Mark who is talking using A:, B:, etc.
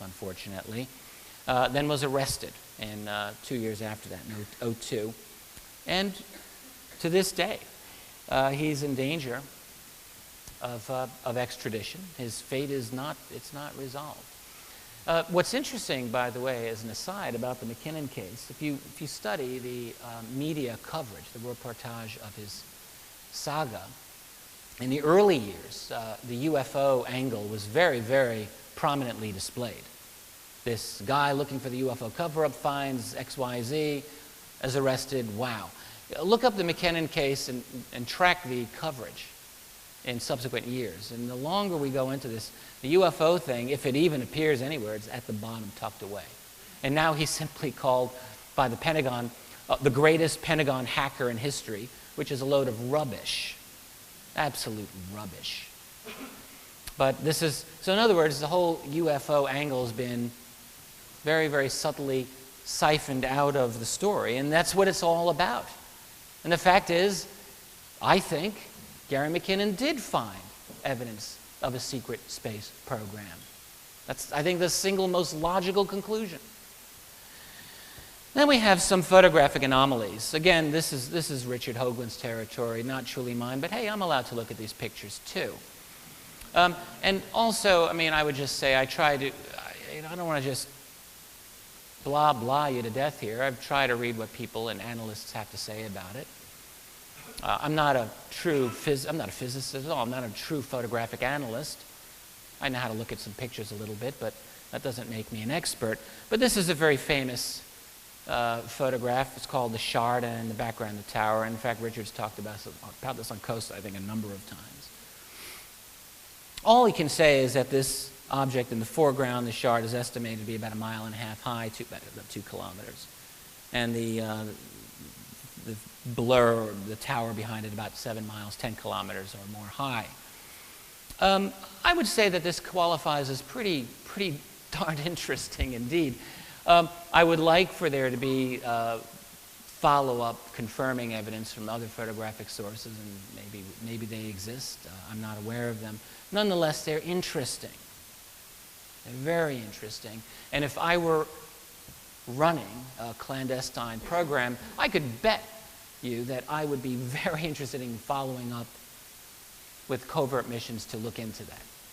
A: unfortunately, then was arrested in 2 years after that, in 2002. And to this day, he's in danger of extradition. His fate is not resolved. What's interesting, by the way, as an aside about the McKinnon case, if you study the media coverage, the reportage of his saga, in the early years, the UFO angle was very, very prominently displayed. This guy looking for the UFO cover-up finds XYZ, is arrested, wow. Look up the McKinnon case and track the coverage in subsequent years. And the longer we go into this, the UFO thing, if it even appears anywhere, it's at the bottom, tucked away. And now he's simply called by the Pentagon the greatest Pentagon hacker in history, which is a load of rubbish. Absolute rubbish. But this is, so in other words, the whole UFO angle has been very, very subtly siphoned out of the story, and that's what it's all about. And the fact is, I think Gary McKinnon did find evidence of a secret space program. That's, I think, the single most logical conclusion. Then we have some photographic anomalies. Again, this is Richard Hoagland's territory, not truly mine, but hey, I'm allowed to look at these pictures too. And also, I mean, I would just say I try to, I don't want to just blah, blah you to death here. I've tried to read what people and analysts have to say about it. I'm not a physicist at all. I'm not a true photographic analyst. I know how to look at some pictures a little bit, but that doesn't make me an expert. But this is a very famous photograph. It's called the Shard, and in the background the tower. In fact, Richard's talked about this on Coast, I think, a number of times. All he can say is that this object in the foreground, the Shard, is estimated to be about 1.5 miles high, about 2 kilometers. And the blur, or the tower behind it, about 7 miles, 10 kilometers or more high. I would say that this qualifies as pretty darn interesting indeed. I would like for there to be follow-up confirming evidence from other photographic sources, and maybe they exist. I'm not aware of them. Nonetheless, they're interesting. They're very interesting. And if I were running a clandestine program, I could bet you that I would be very interested in following up with covert missions to look into that.